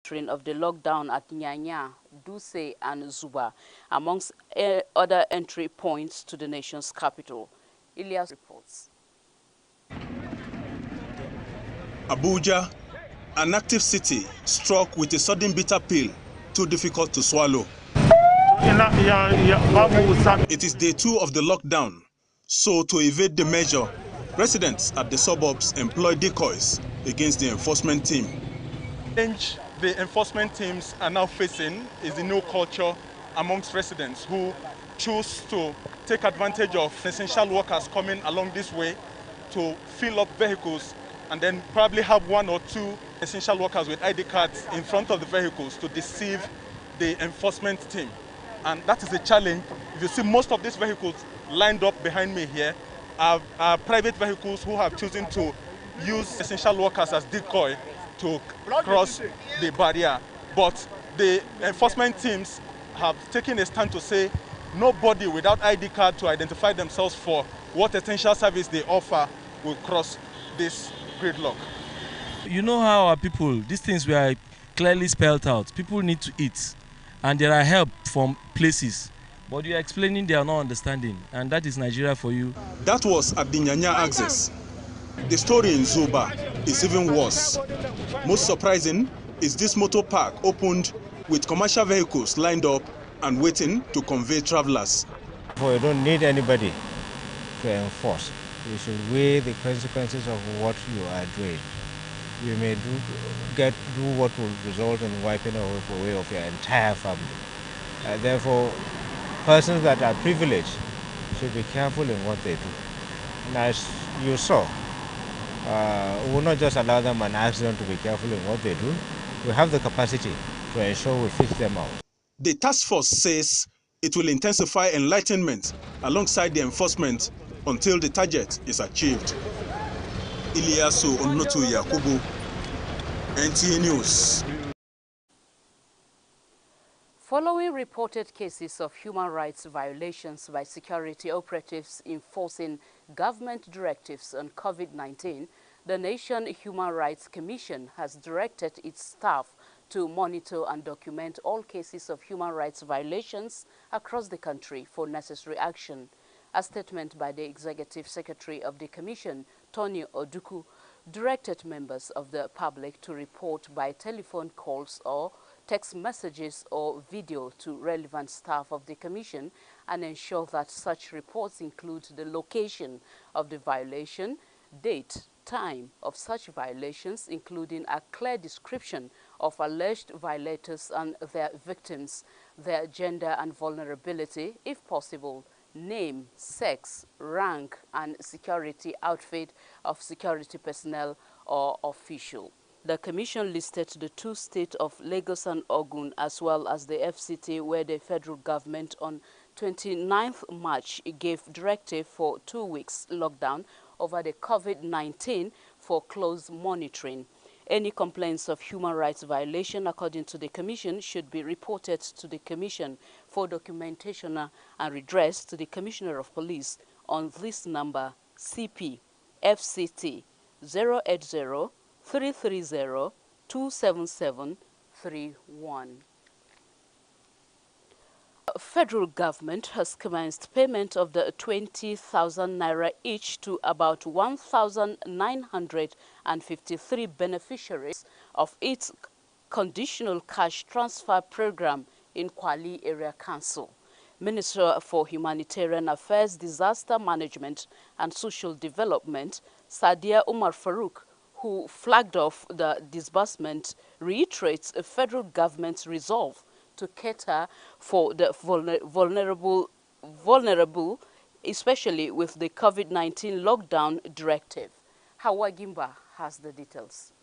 of the lockdown at Nyanya, Duse and Zuba, amongst other entry points to the nation's capital. Ilias reports. Abuja, an active city, struck with a sudden bitter pill, too difficult to swallow. It is day 2 of the lockdown, so to evade the measure, residents at the suburbs employ decoys against the enforcement team. The enforcement teams are now facing is the new culture amongst residents who choose to take advantage of essential workers coming along this way to fill up vehicles and then probably have 1 or 2 essential workers with ID cards in front of the vehicles to deceive the enforcement team. And that is a challenge. If you see, most of these vehicles lined up behind me here are private vehicles who have chosen to use essential workers as decoy to cross the barrier. But the enforcement teams have taken a stand to say nobody without ID card to identify themselves for what essential service they offer will cross this gridlock. You know how our people, these things were clearly spelled out. People need to eat, and there are help from places. But you are explaining, they are not understanding, and that is Nigeria for you. That was at the Nyanya access. The story in Zuba is even worse. Most surprising is this motor park opened with commercial vehicles lined up and waiting to convey travelers. You don't need anybody to enforce. You should weigh the consequences of what you are doing. You may do what will result in wiping away of your entire family. Therefore, persons that are privileged should be careful in what they do. And as you saw, we will not just allow them an accident to be careful in what they do. We have the capacity to ensure we fix them out. The task force says it will intensify enlightenment alongside the enforcement until the target is achieved. Iliasu Onotu Yakubu, NTA News. Following reported cases of human rights violations by security operatives enforcing government directives on COVID-19, the Nation Human Rights Commission has directed its staff to monitor and document all cases of human rights violations across the country for necessary action. A statement by the Executive Secretary of the Commission, Tony Oduku, directed members of the public to report by telephone calls or text messages or video to relevant staff of the Commission and ensure that such reports include the location of the violation, date, time of such violations, including a clear description of alleged violators and their victims, their gender and vulnerability, if possible, name, sex, rank, and security outfit of security personnel or official. The Commission listed the 2 states of Lagos and Ogun as well as the FCT, where the federal government on 29th March gave directive for 2 weeks lockdown over the COVID-19 for close monitoring. Any complaints of human rights violation, according to the Commission, should be reported to the Commission for documentation and redress to the Commissioner of Police on this number, CP FCT 080 330 27731. Federal government has commenced payment of the 20,000 naira each to about 1,953 beneficiaries of its conditional cash transfer program in Kwali Area Council. Minister for Humanitarian Affairs, Disaster Management and Social Development, Sadia Umar Farouk, who flagged off the disbursement, reiterates a federal government's resolve to cater for the vulnerable, especially with the COVID-19 lockdown directive. Hawa Gimba has the details.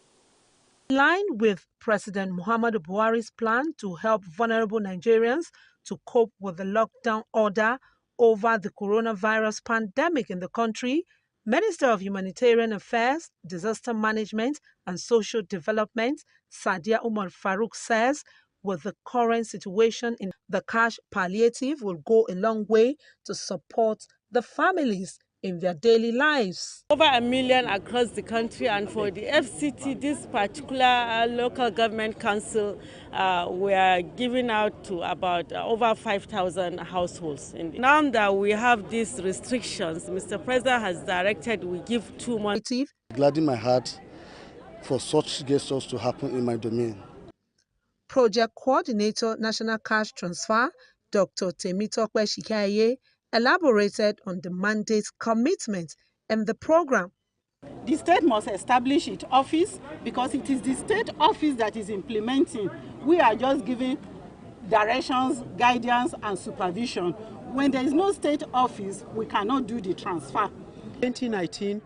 In line with President Muhammadu Buhari's plan to help vulnerable Nigerians to cope with the lockdown order over the coronavirus pandemic in the country, Minister of Humanitarian Affairs, Disaster Management and Social Development, Sadia Umar Farouk, says with the current situation in the cash palliative will go a long way to support the families in their daily lives. Over 1 million across the country, and for the FCT, this particular local government council, we are giving out to about over 5,000 households. Now that we have these restrictions, Mr. President has directed we give 2 months. Gladden my heart for such gestures to happen in my domain. Project Coordinator National Cash Transfer, Dr. Temitope Shikaye, elaborated on the mandate commitment and the program. The state must establish its office because it is the state office that is implementing. We are just giving directions, guidance, and supervision. When there is no state office, we cannot do the transfer. 2019,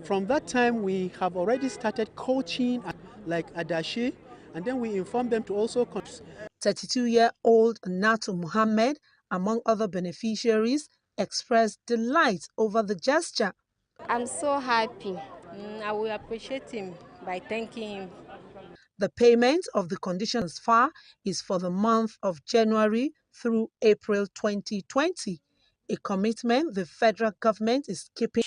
from that time, we have already started coaching like Adashi, and then we inform them to also. 32-year-old Nato Muhammad, among other beneficiaries, expressed delight over the gesture. I'm so happy. I will appreciate him by thanking him. The payment of the conditions far is for the month of January through April 2020, a commitment the federal government is keeping.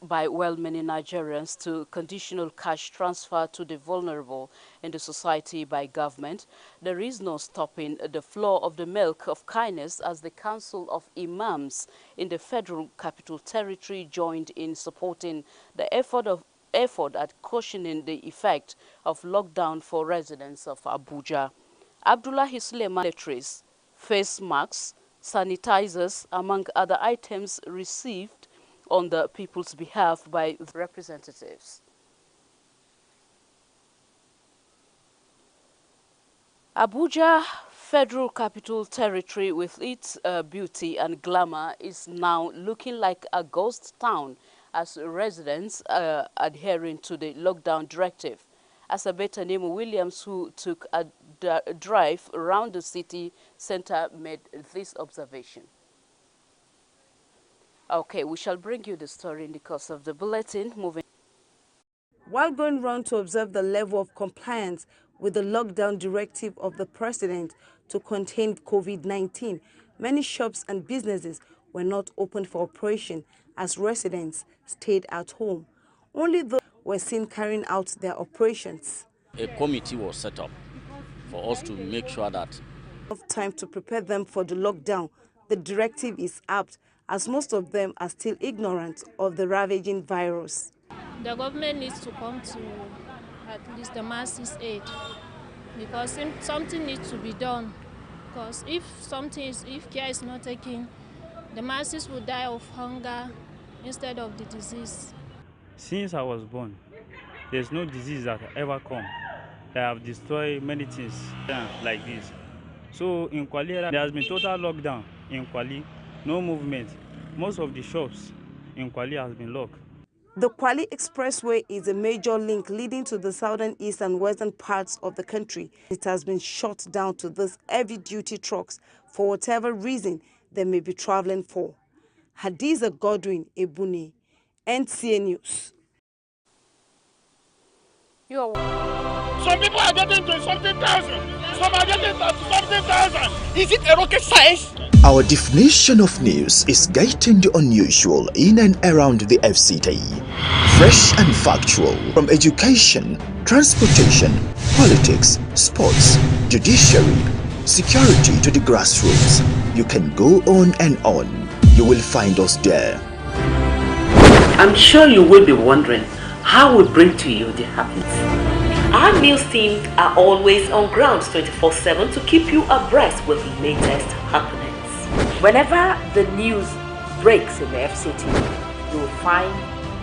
By well-meaning Nigerians to conditional cash transfer to the vulnerable in the society by government, there is no stopping the flow of the milk of kindness as the Council of Imams in the Federal Capital Territory joined in supporting the effort at cushioning the effect of lockdown for residents of Abuja. Abdullahi Suleiman militaries, face masks, sanitizers, among other items received on the people's behalf by the representatives. Abuja, Federal Capital Territory, with its beauty and glamour, is now looking like a ghost town as residents are adhering to the lockdown directive. Asabeta Nemo Williams, who took a drive around the city center, made this observation. Okay, we shall bring you the story in the course of the bulletin. Moving. While going round to observe the level of compliance with the lockdown directive of the president to contain COVID-19, many shops and businesses were not open for operation as residents stayed at home. Only those were seen carrying out their operations. A committee was set up for us to make sure that of time to prepare them for the lockdown. The directive is apt as most of them are still ignorant of the ravaging virus. The government needs to come to at least the masses' aid because something needs to be done. Because if care is not taken, the masses will die of hunger instead of the disease. Since I was born, there's no disease that ever come that have destroyed many things like this. So in Kwali, there has been total lockdown in Kwali, no movement. Most of the shops in Kwali has been locked. The Kwali Expressway is a major link leading to the southern, east and western parts of the country. It has been shut down to these heavy-duty trucks for whatever reason they may be traveling for. Hadiza Godwin Ebuni, NTA News. Some people are getting 20-something thousand. Some are getting 30-something thousand. Is it a rocket science? Our definition of news is getting the unusual in and around the FCT. Fresh and factual, from education, transportation, politics, sports, judiciary, security to the grassroots. You can go on and on. You will find us there. I'm sure you will be wondering how we bring to you the happenings. Our news teams are always on ground 24/7 to keep you abreast with the latest happenings. Whenever the news breaks in the FCT, you will find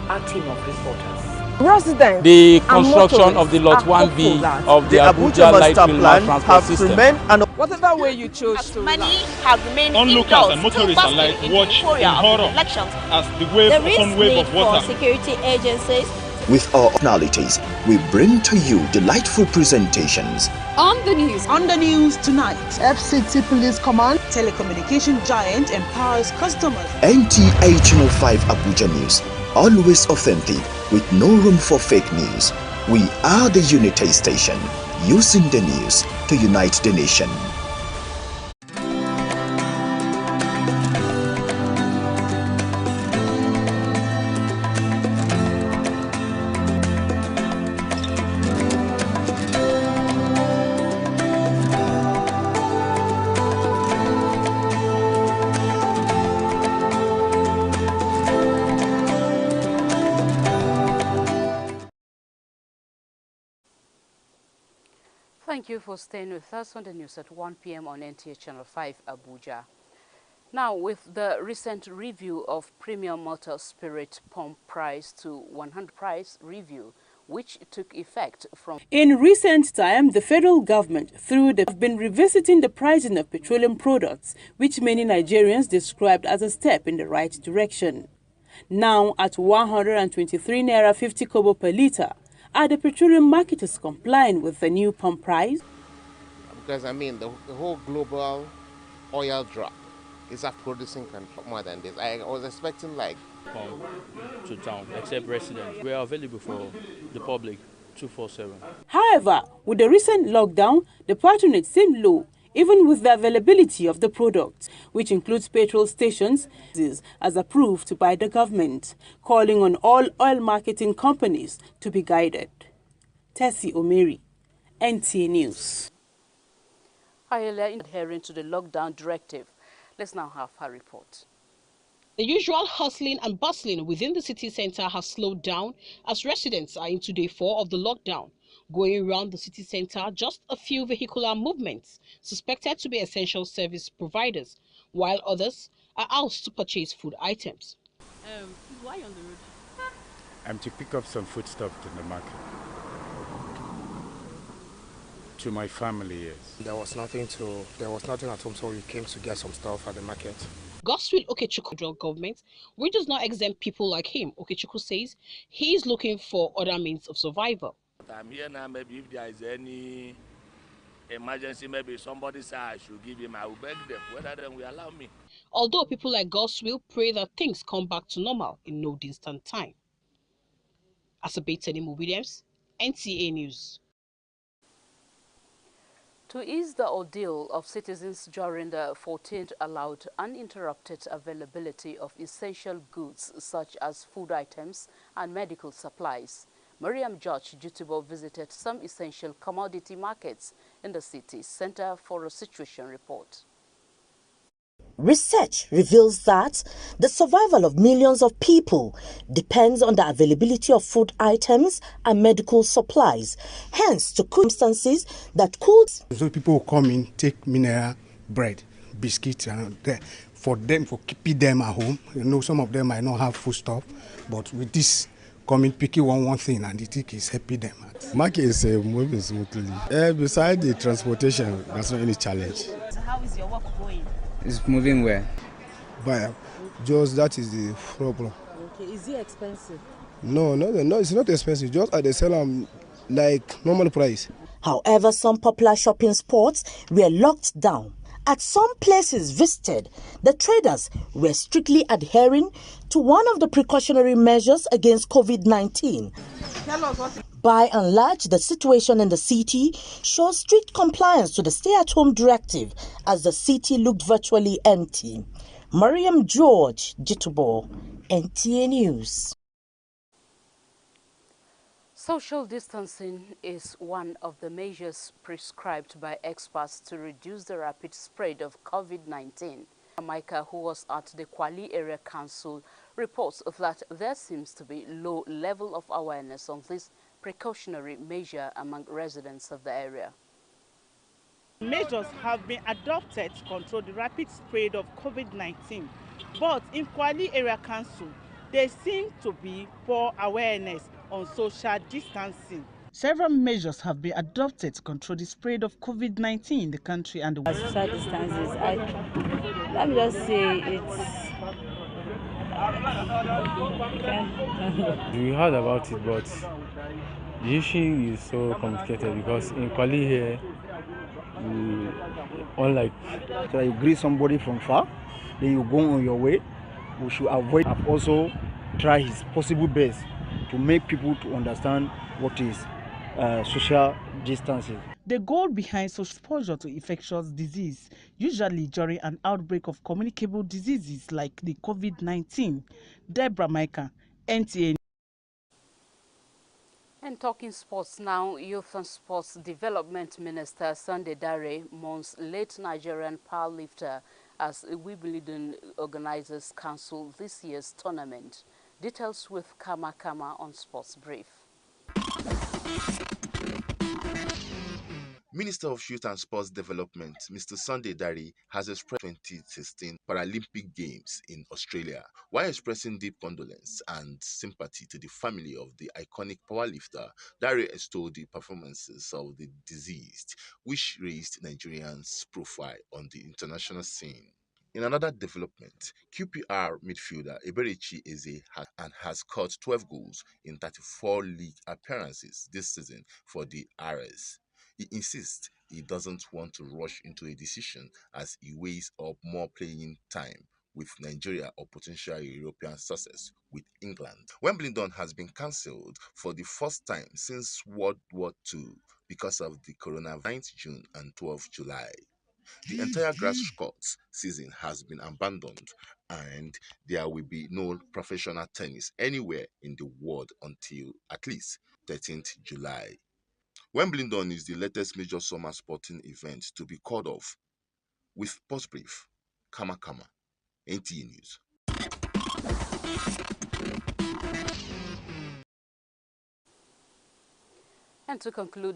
our team of reporters. Residents, the construction of the Lot 1B of the Abuja Light Rail Transport System. Whatever way you choose to many have remained onlookers and motorists alike watch in horror as the wave upon wave of water. For security agencies. With our personalities, we bring to you delightful presentations. On the news tonight, FCT Police Command, telecommunication giant empowers customers. NTA Channel 5 Abuja News, always authentic with no room for fake news. We are the unity station, using the news to unite the nation. Thank you for staying with us on the news at 1 p.m. on NTA Channel 5, Abuja. Now, with the recent review of premium motor spirit pump price to 100 price review, which took effect from... In recent time, the federal government, have been revisiting the pricing of petroleum products, which many Nigerians described as a step in the right direction. Now at 123 naira 50 kobo per litre, are the petroleum marketers complying with the new pump price? Because I mean, the whole global oil drop is a producing country more than this. I was expecting like Come to town, except residents. We are available for the public 247. However, with the recent lockdown, the patronage seemed low, even with the availability of the product, which includes petrol stations, as approved by the government, calling on all oil marketing companies to be guided. Tessie Omeri, NTA News. Adhering to the lockdown directive. Let's now have her report. The usual hustling and bustling within the city centre has slowed down as residents are into day 4 of the lockdown. Going around the city centre, just a few vehicular movements suspected to be essential service providers, while others are out to purchase food items. Why on the road? I'm to pick up some foodstuff in the market. To my family, yes. There was nothing at home, so we came to get some stuff at the market. Godswill Okechukwu government, which does not exempt people like him. Okechukwu says he is looking for other means of survival. I'm here now, maybe if there is any emergency, maybe somebody says I should give him, I will beg them, whether they will allow me. Although people like Godswill pray that things come back to normal in no distant time. Asabetani Williams, NTA News. To ease the ordeal of citizens during the 14th allowed uninterrupted availability of essential goods such as food items and medical supplies, Mariam George Jutubo visited some essential commodity markets in the city. Center for a Situation report. Research reveals that the survival of millions of people depends on the availability of food items and medical supplies, hence to circumstances that could... So people will come in, take mineral, bread, biscuits, and for keeping them at home. You know, some of them might not have food stuff, but with this coming, picking one thing, and the thing is helping them. Market is moving smoothly. Besides the transportation, that's not any challenge. So how is your work going? It's moving well. But just that is the problem. Okay, is it expensive? No, it's not expensive. Just they sell them like normal price. However, some popular shopping spots were locked down. At some places visited, the traders were strictly adhering to one of the precautionary measures against COVID-19. Tell us what... By and large, the situation in the city shows strict compliance to the stay-at-home directive as the city looked virtually empty. Mariam George, Jitubo, NTA News. Social distancing is one of the measures prescribed by experts to reduce the rapid spread of COVID-19. Micah, who was at the Kwali Area Council, reports that there seems to be low level of awareness on this precautionary measure among residents of the area. Measures have been adopted to control the rapid spread of COVID-19, but in Kwali Area Council, there seems to be poor awareness on social distancing. Several measures have been adopted to control the spread of COVID-19 in the country and the world. Social distances, let me just say We heard about it, but the issue is so complicated because in Kwali here, unlike so you greet somebody from far, then you go on your way. We should avoid. I've also try his possible best to make people to understand what is social distancing. The goal behind social exposure to infectious disease, usually during an outbreak of communicable diseases like the COVID-19. Deborah Micah, NTA. And talking sports now, Youth and Sports Development Minister Sunday Dare mourns late Nigerian powerlifter as Wimbledon organizers cancel this year's tournament. Details with Kama Kama on Sports Brief. Minister of Youth and Sports Development, Mr. Sunday Dari, has expressed 2016 Paralympic Games in Australia, while expressing deep condolence and sympathy to the family of the iconic powerlifter. Dari extolled the performances of the deceased, which raised Nigerians' profile on the international scene. In another development, QPR midfielder Eberechi Eze has scored 12 goals in 34 league appearances this season for the RS. He insists he doesn't want to rush into a decision as he weighs up more playing time with Nigeria or potential European success with England. Wimbledon has been cancelled for the first time since World War II because of the coronavirus. 9th June and 12th July. The entire grass courts season has been abandoned, and there will be no professional tennis anywhere in the world until at least 13th July. Wimbledon is the latest major summer sporting event to be called off. With post brief, Kama, NTA News. And to conclude